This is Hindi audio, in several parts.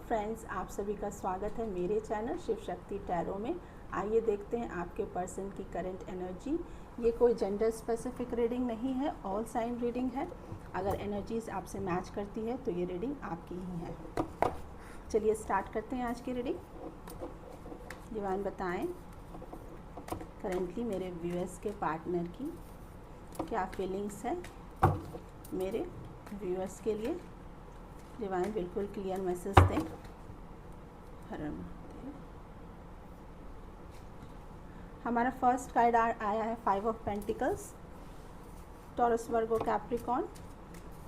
फ्रेंड्स, आप सभी का स्वागत है मेरे चैनल शिव शक्ति टैरो में। आइए देखते हैं आपके पर्सन की करंट एनर्जी। ये कोई जेंडर स्पेसिफिक रीडिंग नहीं है, ऑल साइन रीडिंग है। अगर एनर्जीज आपसे मैच करती है तो ये रीडिंग आपकी ही है। चलिए स्टार्ट करते हैं आज की रीडिंग। डिवाइन बताएं करेंटली मेरे व्यूअर्स के पार्टनर की क्या फीलिंग्स है मेरे व्यूअर्स के लिए। डिवाइन बिल्कुल क्लियर मैसेज दें। हर महादेव। हमारा फर्स्ट कार्ड आया है 5 of pentacles, Taurus Virgo Capricorn.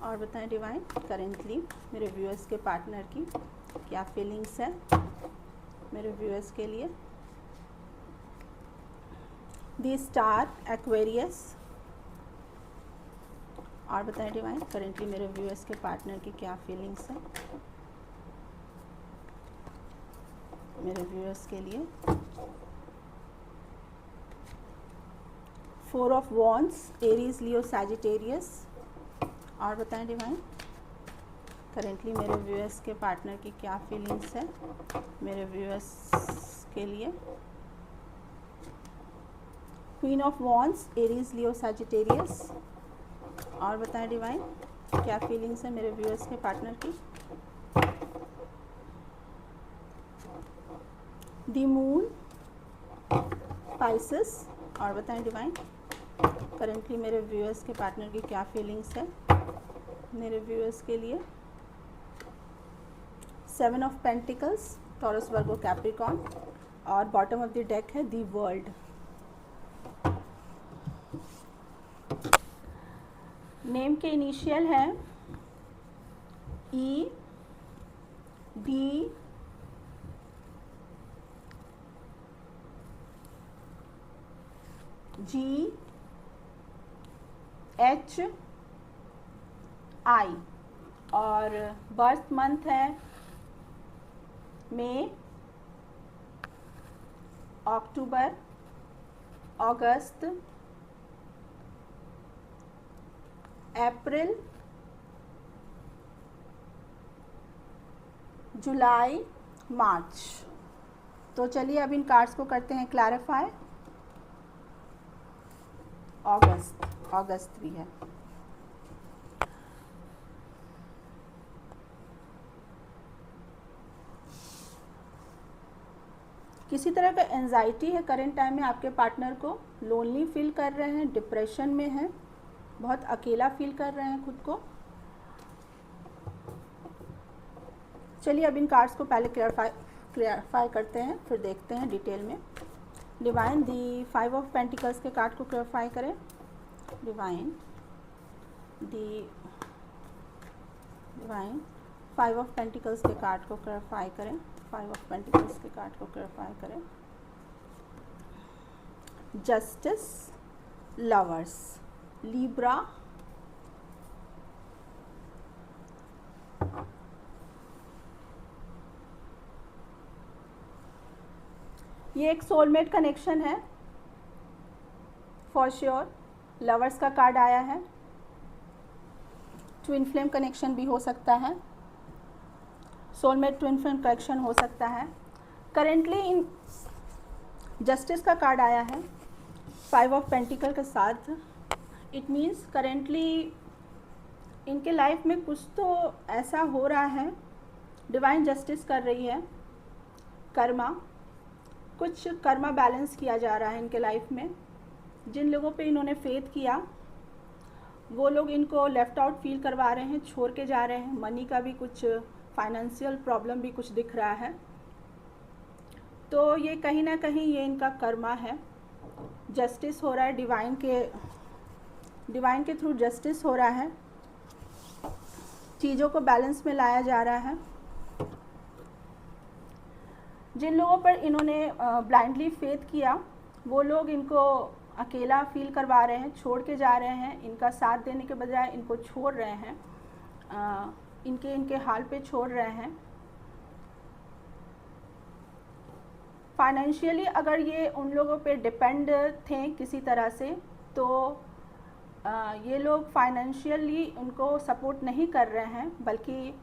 और बताएं डिवाइन करेंटली मेरे व्यूअर्स के पार्टनर की क्या फीलिंग्स है मेरे व्यूअर्स के लिए। दी स्टार एक्वेरियस। और बताएं डिवाइन करेंटली मेरे व्यूअर्स के पार्टनर की क्या फीलिंग्स है मेरे व्यूअर्स के लिए। 4 of wands, Aries, Leo, Sagittarius. और बताएं डिवाइन करेंटली मेरे व्यूअर्स के पार्टनर की क्या फीलिंग्स है मेरे व्यूअर्स के लिए। Queen of wands, Aries, Leo, Sagittarius. और बताएं डिवाइन क्या फीलिंग्स है मेरे व्यूअर्स के पार्टनर की। The moon, Pisces. और बताएं डिवाइन करेंटली मेरे व्यूअर्स के पार्टनर की क्या फीलिंग्स है मेरे व्यूअर्स के लिए। 7 of pentacles, Taurus Virgo Capricorn. और बॉटम ऑफ द डेक है द वर्ल्ड। नेम के इनिशियल है ई, डी, जी, एच, आई। और बर्थ मंथ है मई, अक्टूबर, अगस्त, अप्रैल, जुलाई, मार्च। तो चलिए अब इन कार्ड्स को करते हैं क्लैरिफाई। अगस्त भी है। किसी तरह का एंजाइटी है करंट टाइम में आपके पार्टनर को। लोनली फील कर रहे हैं, डिप्रेशन में हैं, बहुत अकेला फील कर रहे हैं खुद को। चलिए अब इन कार्ड्स को पहले क्लियरफाई करते हैं, फिर देखते हैं डिटेल में। डिवाइन दी 5 ऑफ पेंटिकल्स के कार्ड को क्लियरफाई करें। डिवाइन 5 ऑफ पेंटिकल्स के कार्ड को क्लियरफाई करें। 5 ऑफ पेंटिकल्स के कार्ड को क्लियरफाई करें। जस्टिस, लवर्स, लिब्रा, ये एक सोलमेट कनेक्शन है फॉर श्योर। लवर्स का कार्ड आया है। ट्विन फ्लेम कनेक्शन भी हो सकता है, सोलमेट ट्विन फ्लेम कनेक्शन हो सकता है। करेंटली इन जस्टिस का कार्ड आया है 5 ऑफ पेंटिकल के साथ। इट मीन्स करेंटली इनके लाइफ में कुछ तो ऐसा हो रहा है, डिवाइन जस्टिस कर रही है। कर्मा, कुछ कर्मा बैलेंस किया जा रहा है इनके लाइफ में। जिन लोगों पे इन्होंने फेथ किया वो लोग इनको लेफ्ट आउट फील करवा रहे हैं, छोड़ के जा रहे हैं। मनी का भी कुछ, फाइनेंशियल प्रॉब्लम भी कुछ दिख रहा है। तो ये कहीं ना कहीं ये इनका कर्मा है। जस्टिस हो रहा है, डिवाइन के थ्रू जस्टिस हो रहा है। चीज़ों को बैलेंस में लाया जा रहा है। जिन लोगों पर इन्होंने ब्लाइंडली फेथ किया वो लोग इनको अकेला फील करवा रहे हैं, छोड़ के जा रहे हैं। इनका साथ देने के बजाय इनको छोड़ रहे हैं, इनके हाल पे छोड़ रहे हैं। फाइनेंशियली अगर ये उन लोगों पे डिपेंड थे किसी तरह से, तो ये लोग फाइनेंशियली उनको सपोर्ट नहीं कर रहे हैं, बल्कि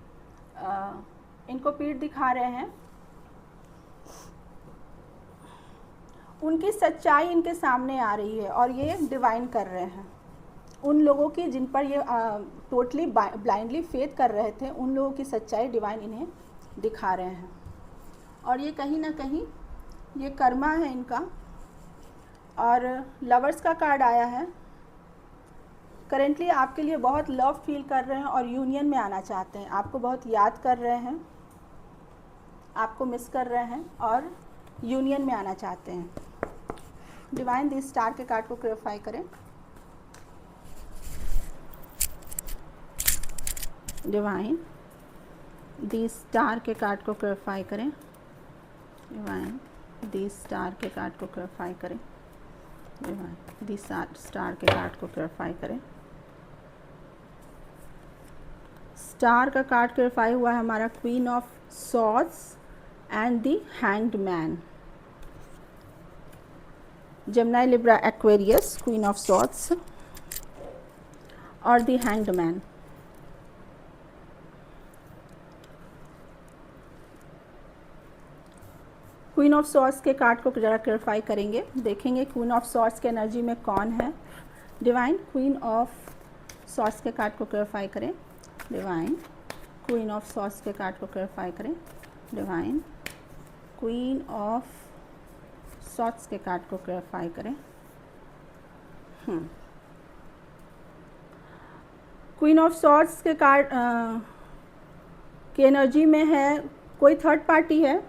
इनको पीठ दिखा रहे हैं, उनकी सच्चाई इनके सामने आ रही है और ये डिवाइन कर रहे हैं उन लोगों की जिन पर ये टोटली ब्लाइंडली फेथ कर रहे थे, उन लोगों की सच्चाई डिवाइन इन्हें दिखा रहे हैं। और ये कहीं ना कहीं ये कर्मा है इनका। और लवर्स का कार्ड आया है, करेंटली आपके लिए बहुत लव फील कर रहे हैं और यूनियन में आना चाहते हैं, आपको बहुत याद कर रहे हैं, आपको मिस कर रहे हैं और यूनियन में आना चाहते हैं। डिवाइन दी स्टार के कार्ड को क्लैरिफाई करें। डिवाइन दी स्टार के कार्ड को क्लैरिफाई करें। डिवाइन दी स्टार के कार्ड को क्लैरिफाई करें। डिवाइन दी स्टार के कार्ड को क्लैरिफाई करें। स्टार का कार्ड क्लैरिफाई हुआ है हमारा queen of swords and the hanged man. Gemini, Libra, Aquarius, queen of swords और the hanged man. Queen of swords के कार्ड को जरा क्लैरिफाई करेंगे, देखेंगे क्वीन ऑफ सॉर्ड्स के एनर्जी में कौन है। डिवाइन क्वीन ऑफ सॉर्ड्स के कार्ड को क्लैरिफाई करें। डिवाइन क्वीन ऑफ सॉर्ड्स के कार्ड को क्लैरिफाई करें। डिवाइन क्वीन ऑफ सॉर्ड्स के कार्ड को क्लैरिफाई करें। क्वीन ऑफ सॉर्ड्स के कार्ड की एनर्जी में है कोई थर्ड पार्टी है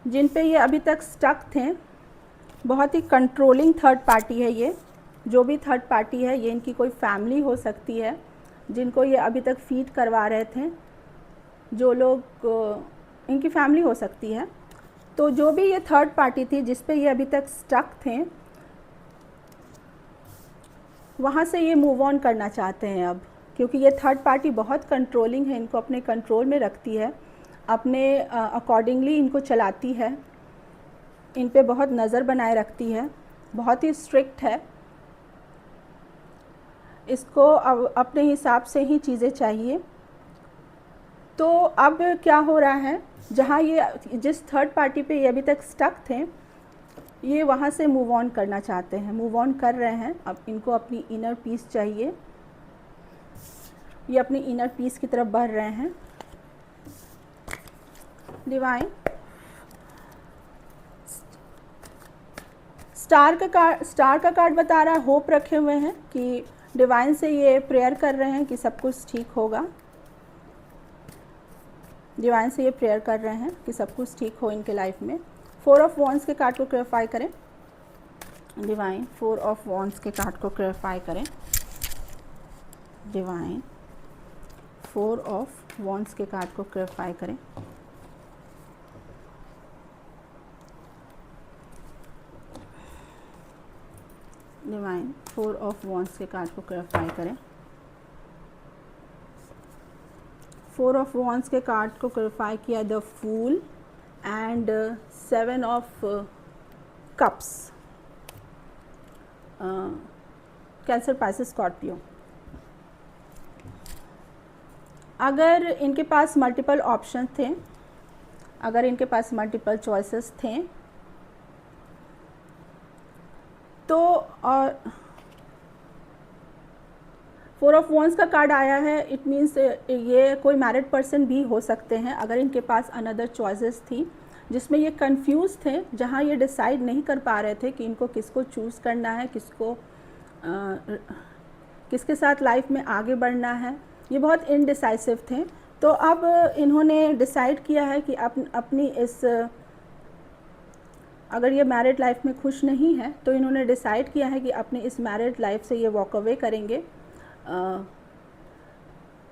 जिन पे ये अभी तक स्टक थे, बहुत ही कंट्रोलिंग थर्ड पार्टी है ये। जो भी थर्ड पार्टी है ये इनकी कोई फैमिली हो सकती है जिनको ये अभी तक फीड करवा रहे थे, जो लोग इनकी फैमिली हो सकती है। तो जो भी ये थर्ड पार्टी थी जिस पे ये अभी तक स्टक थे, वहाँ से ये मूव ऑन करना चाहते हैं अब, क्योंकि ये थर्ड पार्टी बहुत कंट्रोलिंग है, इनको अपने कंट्रोल में रखती है, अपने अकॉर्डिंगली इनको चलाती है, इन पे बहुत नज़र बनाए रखती है, बहुत ही स्ट्रिक्ट है, इसको अपने हिसाब से ही चीज़ें चाहिए। तो अब क्या हो रहा है, जहाँ ये जिस थर्ड पार्टी पे ये अभी तक स्टक थे, ये वहाँ से मूव ऑन करना चाहते हैं, मूव ऑन कर रहे हैं। अब इनको अपनी इनर पीस चाहिए, ये अपनी इनर पीस की तरफ बढ़ रहे हैं। डिवाइन स्टार का कार्ड बता रहा है, होप रखे हुए हैं कि डिवाइन से ये प्रेयर कर रहे हैं कि सब कुछ ठीक होगा। डिवाइन से ये प्रेयर कर रहे हैं कि सब कुछ ठीक हो इनके लाइफ में। 4 ऑफ वॉन्ड्स के कार्ड को क्लैरिफाई करें। डिवाइन 4 ऑफ वॉन्ड्स के कार्ड को क्लैरिफाई करें। डिवाइन 4 ऑफ वॉन्ड्स के कार्ड को क्लैरिफाई करें। डिवाइन 4 ऑफ वॉन्ड्स के कार्ड को क्लैरिफाई करें। 4 ऑफ वॉन्ड्स के कार्ड को क्लैरिफाई किया the fool and 7 of cups. Cancer, Pisces, Scorpio. अगर इनके पास मल्टीपल ऑप्शन थे, अगर इनके पास मल्टीपल चॉइसेस थे, तो और 4 ऑफ वॉन्ड्स का कार्ड आया है, इट मीन्स ये कोई मैरिड पर्सन भी हो सकते हैं। अगर इनके पास अनदर चॉइसेस थी जिसमें ये कंफ्यूज थे, जहाँ ये डिसाइड नहीं कर पा रहे थे कि इनको किसको चूज़ करना है, किसके साथ लाइफ में आगे बढ़ना है, ये बहुत इनडिसाइसिव थे। तो अब इन्होंने डिसाइड किया है कि अपनी इस, अगर ये मैरिड लाइफ में खुश नहीं है तो इन्होंने डिसाइड किया है कि अपनी इस मैरिड लाइफ से ये वॉक अवे करेंगे।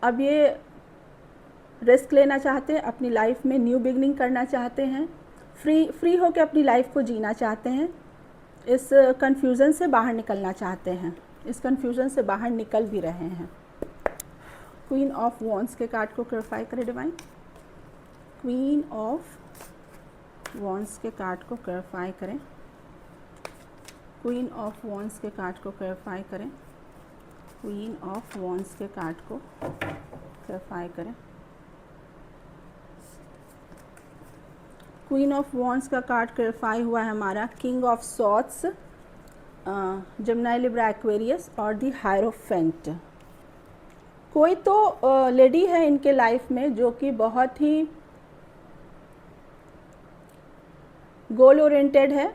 अब ये रिस्क लेना चाहते हैं, अपनी लाइफ में न्यू बिगनिंग करना चाहते हैं, फ्री होकर अपनी लाइफ को जीना चाहते हैं, इस कन्फ्यूज़न से बाहर निकलना चाहते हैं, इस कन्फ्यूज़न से बाहर निकल भी रहे हैं। क्वीन ऑफ वॉन्ड्स के कार्ड को क्लैरिफाई करें डिवाइन। क्वीन ऑफ वॉन्ड्स के कार्ड को क्लैरिफाई करें। क्वीन ऑफ वॉन्ड्स के कार्ड को क्लैरिफाई करें। क्वीन ऑफ वॉन्ड्स के कार्ड को क्लैरिफाई करें। क्वीन ऑफ वॉन्ड्स का कार्ड क्लैरिफाई हुआ है हमारा, king of swords, Gemini Libra Aquarius और दी हायरोफेंट। कोई तो लेडी है इनके लाइफ में जो कि बहुत ही गोल ओरिएंटेड है,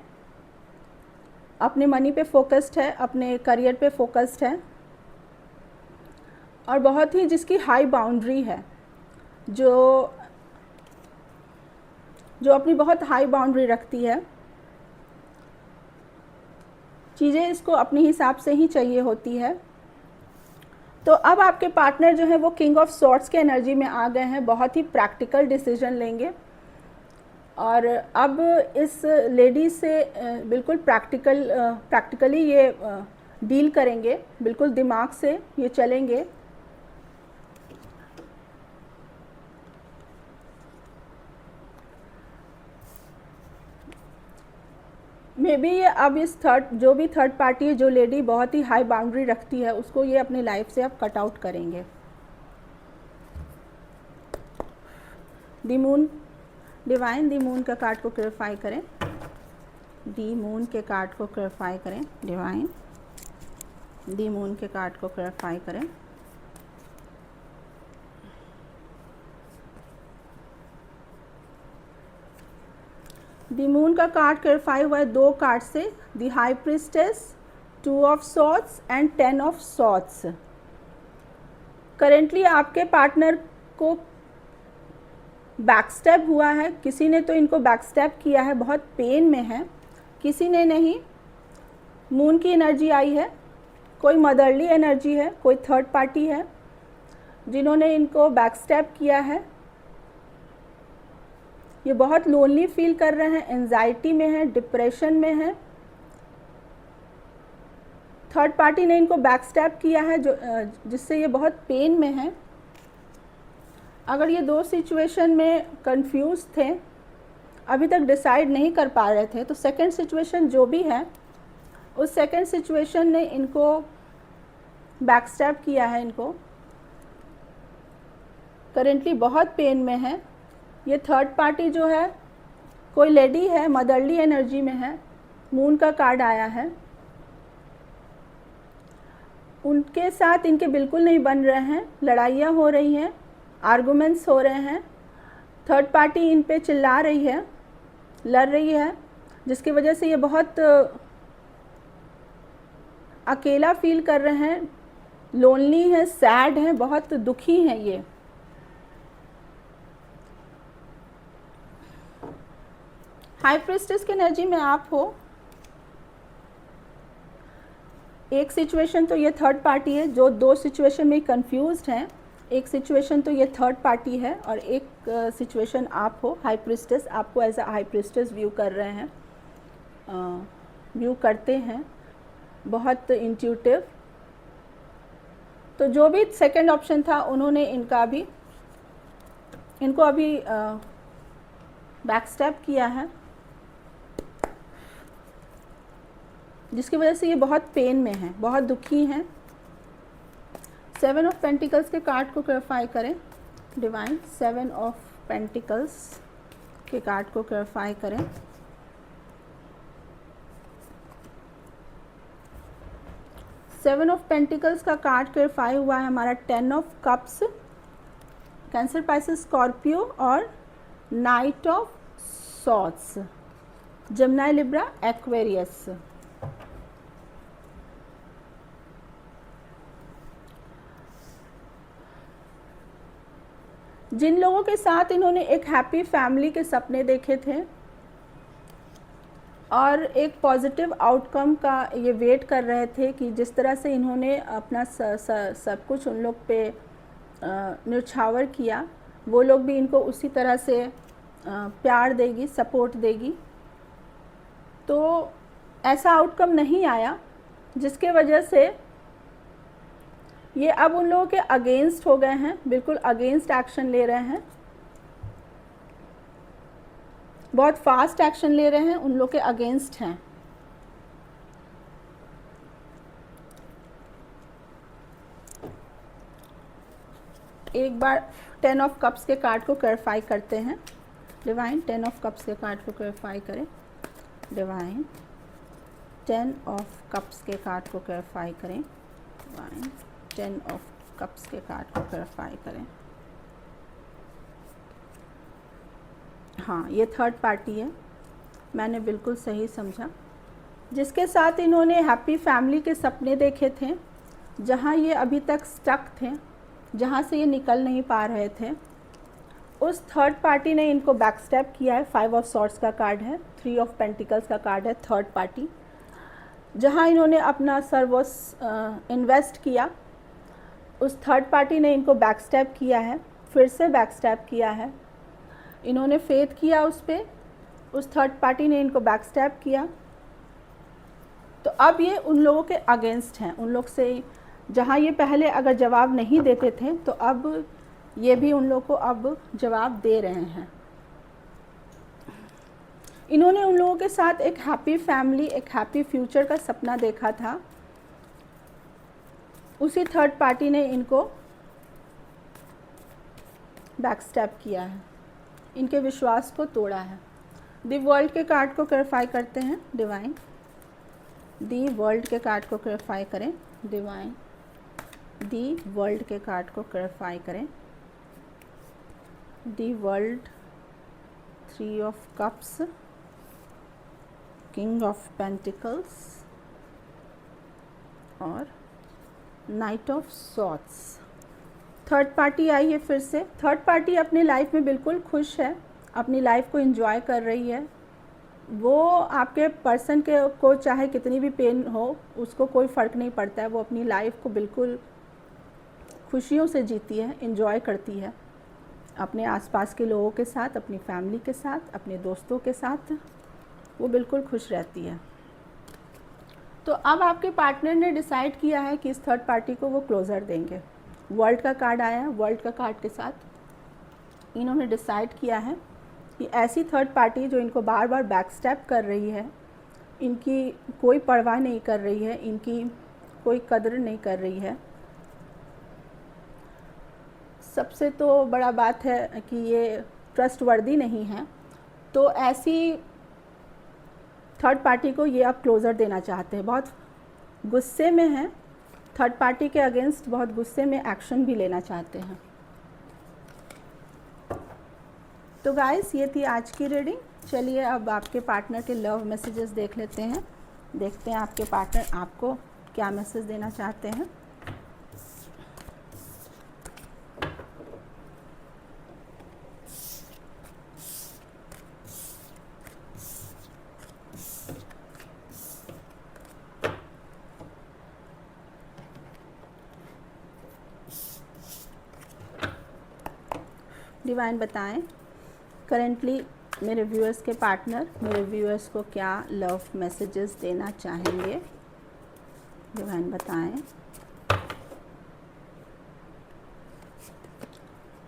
अपने मनी पे फोकस्ड है, अपने करियर पे फोकस्ड है और बहुत ही जिसकी हाई बाउंड्री है, जो अपनी बहुत हाई बाउंड्री रखती है। चीज़ें इसको अपने हिसाब से ही चाहिए होती है। तो अब आपके पार्टनर जो है वो किंग ऑफ सॉर्ड्स के एनर्जी में आ गए हैं, बहुत ही प्रैक्टिकल डिसीजन लेंगे और अब इस लेडी से बिल्कुल प्रैक्टिकली ये डील करेंगे, बिल्कुल दिमाग से ये चलेंगे। मे बी ये अब इस जो भी थर्ड पार्टी है, जो लेडी बहुत ही हाई बाउंड्री रखती है, उसको ये अपनी लाइफ से अब कट आउट करेंगे। The moon divine, the moon का कार्ड को क्लैरिफाई करें, दी मून के कार्ड को क्लैरिफाई करें डिवाइन, दी मून के कार्ड को क्लैरिफाई करें। दी मून का कार्ड क्लैरिफाई हुआ है 2 कार्ड से, the high priestess, 2 of swords and 10 of swords. Currently आपके पार्टनर को बैकस्टैब हुआ है, किसी ने तो इनको बैकस्टैब किया है, बहुत पेन में है, किसी ने नहीं। मून की एनर्जी आई है, कोई मदरली एनर्जी है, कोई थर्ड पार्टी है जिन्होंने इनको बैकस्टैब किया है। ये बहुत लोनली फील कर रहे हैं, एंजाइटी में है, डिप्रेशन में है। थर्ड पार्टी ने इनको बैकस्टैब किया है जिससे ये बहुत पेन में है। अगर ये 2 सिचुएशन में कंफ्यूज थे, अभी तक डिसाइड नहीं कर पा रहे थे, तो सेकंड सिचुएशन जो भी है उस सेकंड सिचुएशन ने इनको बैकस्टैब किया है। इनको करेंटली बहुत पेन में है। ये थर्ड पार्टी जो है कोई लेडी है, मदरली एनर्जी में है, मून का कार्ड आया है। उनके साथ इनके बिल्कुल नहीं बन रहे हैं, लड़ाइयाँ हो रही हैं, आर्गुमेंट्स हो रहे हैं, थर्ड पार्टी इन पे चिल्ला रही है, लड़ रही है, जिसकी वजह से ये बहुत अकेला फील कर रहे हैं, लोनली है, सैड हैं, बहुत दुखी हैं। ये हाई प्रिस्टेस की एनर्जी में आप हो। एक सिचुएशन तो ये थर्ड पार्टी है जो 2 सिचुएशन में कंफ्यूज्ड हैं, एक सिचुएशन तो ये थर्ड पार्टी है और एक सिचुएशन आप हो। हाई प्रिस्टेस आपको as a high priestess view कर रहे हैं, व्यू करते हैं, बहुत इंट्यूटिव। तो जो भी सेकंड ऑप्शन था उन्होंने इनको अभी बैकस्टैब किया है, जिसकी वजह से ये बहुत पेन में हैं, बहुत दुखी हैं। 7 ऑफ पेंटिकल्स के कार्ड को क्लैरिफाई करें डिवाइन, 7 ऑफ पेंटिकल्स के कार्ड को क्लैरिफाई करें। सेवन ऑफ पेंटिकल्स का कार्ड क्लैरिफाई हुआ है हमारा 10 of cups, Cancer, Pisces, Scorpio और knight of swords, Gemini, Libra, Aquarius. जिन लोगों के साथ इन्होंने एक हैप्पी फैमिली के सपने देखे थे और एक पॉजिटिव आउटकम का ये वेट कर रहे थे कि जिस तरह से इन्होंने अपना सब कुछ उन लोग पे न्यौछावर किया, वो लोग भी इनको उसी तरह से प्यार देगी, सपोर्ट देगी। तो ऐसा आउटकम नहीं आया, जिसके वजह से ये अब उन लोगों के अगेंस्ट हो गए हैं, बिल्कुल अगेंस्ट एक्शन ले रहे हैं, बहुत फास्ट एक्शन ले रहे हैं, उन लोग के अगेंस्ट हैं। एक बार 10 ऑफ कप्स के कार्ड को क्लैरिफाई करते हैं डिवाइन 10 ऑफ कप्स के कार्ड को क्लैरिफाई करें। डिवाइन 10 ऑफ कप्स के कार्ड को क्लैरिफाई करें। डिवाइन 10 ऑफ कप्स के कार्ड को क्लैरिफाई करें। हाँ, ये थर्ड पार्टी है, मैंने बिल्कुल सही समझा, जिसके साथ इन्होंने हैप्पी फैमिली के सपने देखे थे, जहाँ ये अभी तक स्टक थे, जहाँ से ये निकल नहीं पा रहे थे। उस थर्ड पार्टी ने इनको बैकस्टेप किया है। 5 ऑफ सॉर्ड्स का कार्ड है, 3 ऑफ पेंटिकल्स का कार्ड है। थर्ड पार्टी जहाँ इन्होंने अपना सर्वस्व इन्वेस्ट किया, उस थर्ड पार्टी ने इनको बैकस्टेप किया है, फिर से बैकस्टेप किया है। इन्होंने फेथ किया उस पर, उस थर्ड पार्टी ने इनको बैकस्टेप किया। तो अब ये उन लोगों के अगेंस्ट हैं, उन लोग से जहाँ ये पहले अगर जवाब नहीं देते थे, तो अब ये भी उन लोगों को अब जवाब दे रहे हैं। इन्होंने उन लोगों के साथ एक हैप्पी फैमिली, एक हैप्पी फ्यूचर का सपना देखा था। उसी थर्ड पार्टी ने इनको बैकस्टेप किया है, इनके विश्वास को तोड़ा है। दी वर्ल्ड के कार्ड को क्लैरिफाई करते हैं। डिवाइन दी वर्ल्ड के कार्ड को क्लैरिफाई करें। डिवाइन दी वर्ल्ड के कार्ड को क्लैरिफाई करें। The world 3 of cups, king of pentacles और knight of swords. Third party आई है फिर से। थर्ड पार्टी अपनी लाइफ में बिल्कुल खुश है, अपनी लाइफ को एंजॉय कर रही है। वो आपके पर्सन के को चाहे कितनी भी पेन हो, उसको कोई फ़र्क नहीं पड़ता है। वो अपनी लाइफ को बिल्कुल खुशियों से जीती है, एंजॉय करती है, अपने आसपास के लोगों के साथ, अपनी फैमिली के साथ, अपने दोस्तों के साथ वो बिल्कुल खुश रहती है। तो अब आपके पार्टनर ने डिसाइड किया है कि इस थर्ड पार्टी को वो क्लोज़र देंगे। वर्ल्ड का कार्ड आया है, वर्ल्ड का कार्ड के साथ इन्होंने डिसाइड किया है कि ऐसी थर्ड पार्टी जो इनको बार बार बैकस्टेप कर रही है, इनकी कोई परवाह नहीं कर रही है, इनकी कोई कदर नहीं कर रही है। सबसे तो बड़ा बात है कि ये ट्रस्टवर्दी नहीं है, तो ऐसी थर्ड पार्टी को ये अब क्लोज़र देना चाहते हैं। बहुत गुस्से में हैं, थर्ड पार्टी के अगेंस्ट बहुत गुस्से में एक्शन भी लेना चाहते हैं। तो गाइस, ये थी आज की रीडिंग। चलिए अब आपके पार्टनर के लव मैसेजेस देख लेते हैं। देखते हैं आपके पार्टनर आपको क्या मैसेज देना चाहते हैं। डिवाइन बताएं करेंटली मेरे व्यूअर्स के पार्टनर मेरे व्यूअर्स को क्या लव मैसेजेस देना चाहेंगे। डिवाइन बताएं।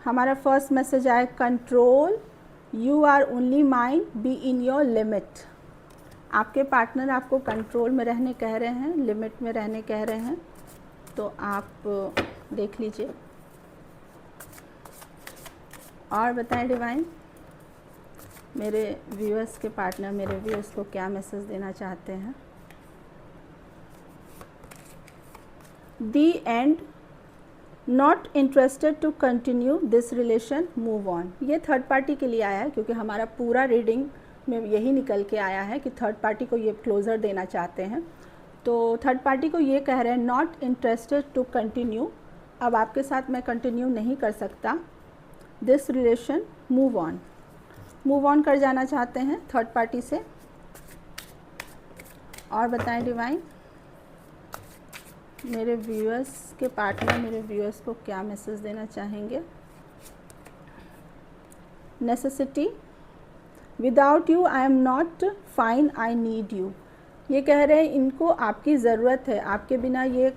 हमारा फर्स्ट मैसेज आए, control, you are only mine, be in your limit. आपके पार्टनर आपको कंट्रोल में रहने कह रहे हैं, लिमिट में रहने कह रहे हैं, तो आप देख लीजिए और बताएं डिवाइन मेरे व्यूअर्स के पार्टनर मेरे व्यूअर्स को क्या मैसेज देना चाहते हैं। The end, not interested to continue this relation, move on. ये थर्ड पार्टी के लिए आया है, क्योंकि हमारा पूरा रीडिंग में यही निकल के आया है कि थर्ड पार्टी को ये क्लोज़र देना चाहते हैं। तो थर्ड पार्टी को ये कह रहे हैं, नॉट इंटरेस्टेड टू कंटिन्यू, अब आपके साथ मैं कंटिन्यू नहीं कर सकता, this relation, move on, move on कर जाना चाहते हैं थर्ड पार्टी से। और बताएं डिवाइन मेरे व्यूअर्स के पार्टनर मेरे व्यूअर्स को क्या मैसेज देना चाहेंगे। Necessity, without you I am not fine, I need you. ये कह रहे हैं इनको आपकी ज़रूरत है, आपके बिना ये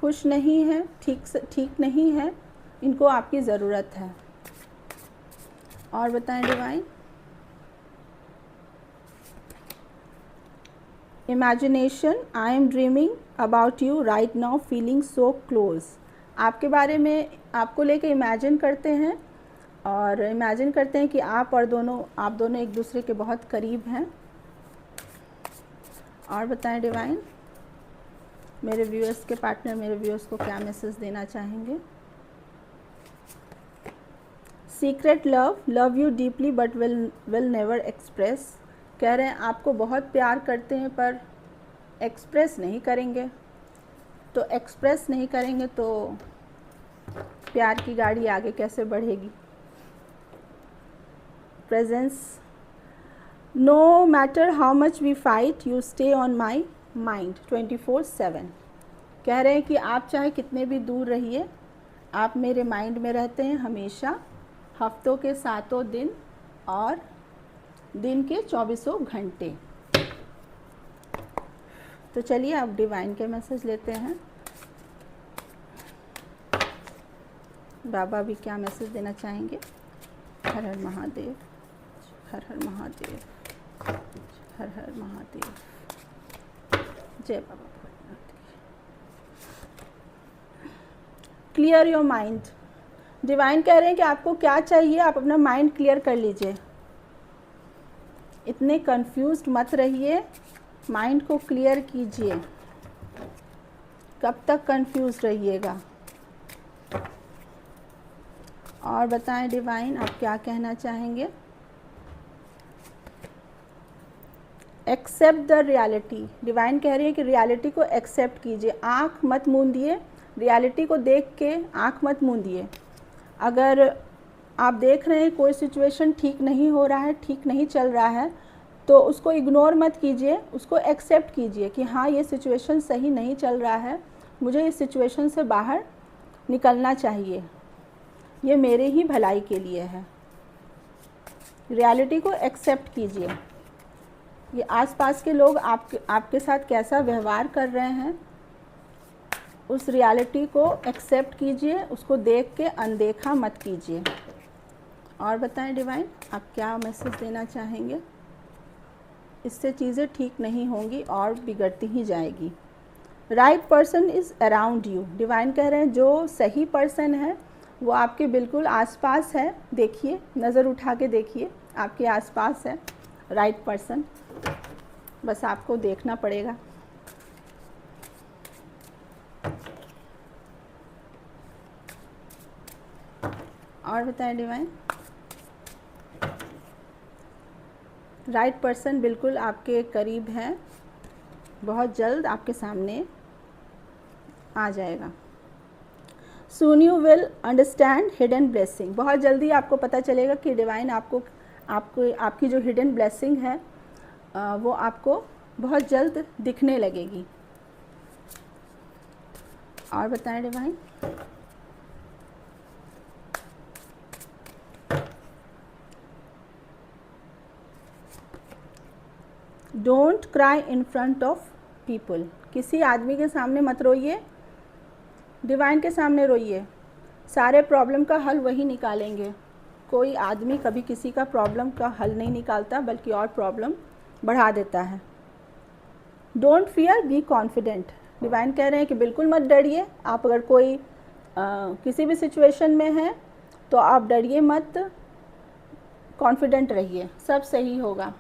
खुश नहीं है, ठीक नहीं है, इनको आपकी ज़रूरत है। और बताएं divine imagination, I am dreaming about you right now, feeling so close. आपके बारे में आपको लेके इमेजिन करते हैं और इमेजिन करते हैं कि आप दोनों एक दूसरे के बहुत करीब हैं। और बताएं डिवाइन, मेरे व्यूअर्स के पार्टनर मेरे व्यूअर्स को क्या मैसेज देना चाहेंगे। Secret love you deeply but will never express. कह रहे हैं आपको बहुत प्यार करते हैं पर एक्सप्रेस नहीं करेंगे। तो एक्सप्रेस नहीं करेंगे तो प्यार की गाड़ी आगे कैसे बढ़ेगी। Presence, no matter how much we fight you stay on my mind 24/7। कह रहे हैं कि आप चाहे कितने भी दूर रहिए, आप मेरे माइंड में रहते हैं हमेशा, हफ्तों के 7 दिन और दिन के 24 घंटे। तो चलिए अब डिवाइन के मैसेज लेते हैं। बाबा भी क्या मैसेज देना चाहेंगे। हर हर महादेव, हर हर महादेव, हर हर महादेव, जय Baba Bholenath. Clear your mind. Divine कह रहे हैं कि आपको क्या चाहिए, आप अपना माइंड क्लियर कर लीजिए। इतने कंफ्यूज्ड मत रहिए, माइंड को क्लियर कीजिए। कब तक कंफ्यूज रहिएगा। और बताएं डिवाइन, आप क्या कहना चाहेंगे। Accept the reality. डिवाइन कह रही है कि रियलिटी को एक्सेप्ट कीजिए, आँख मत मूंदिए, रियलिटी को देख के आँख मत मूंदिए। अगर आप देख रहे हैं कोई सिचुएशन ठीक नहीं हो रहा है, ठीक नहीं चल रहा है, तो उसको इग्नोर मत कीजिए, उसको एक्सेप्ट कीजिए कि हाँ ये सिचुएशन सही नहीं चल रहा है, मुझे इस सिचुएशन से बाहर निकलना चाहिए, ये मेरे ही भलाई के लिए है। रियलिटी को एक्सेप्ट कीजिए। ये आसपास के लोग आपके साथ कैसा व्यवहार कर रहे हैं, उस रियलिटी को एक्सेप्ट कीजिए, उसको देख के अनदेखा मत कीजिए। और बताएं डिवाइन, आप क्या मैसेज देना चाहेंगे। इससे चीज़ें ठीक नहीं होंगी और बिगड़ती ही जाएगी। Right person is around you. Divine कह रहे हैं जो सही पर्सन है वो आपके बिल्कुल आसपास है। देखिए, नज़र उठा के देखिए, आपके आसपास है राइट पर्सन, बस आपको देखना पड़ेगा। और बताएं डिवाइन, राइट पर्सन बिल्कुल आपके करीब है, बहुत जल्द आपके सामने आ जाएगा। Soon you will understand hidden blessing. बहुत जल्दी आपको पता चलेगा कि डिवाइन आपकी जो हिडन ब्लेसिंग है वो आपको बहुत जल्द दिखने लगेगी। और बताएं divine, don't cry in front of people. किसी आदमी के सामने मत रोइए, डिवाइन के सामने रोइए। सारे प्रॉब्लम का हल वही निकालेंगे। कोई आदमी कभी किसी का प्रॉब्लम का हल नहीं निकालता, बल्कि और प्रॉब्लम बढ़ा देता है। Don't fear, be confident. Divine कह रहे हैं कि बिल्कुल मत डरिए। आप अगर कोई किसी भी सिचुएशन में हैं तो आप डरिए मत, कॉन्फिडेंट रहिए, सब सही होगा।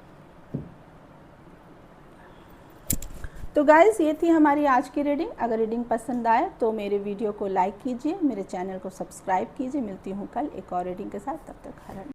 तो गाइज़, ये थी हमारी आज की रीडिंग। अगर रीडिंग पसंद आए तो मेरे वीडियो को लाइक कीजिए, मेरे चैनल को सब्सक्राइब कीजिए। मिलती हूँ कल एक और रीडिंग के साथ, तब तक हर हर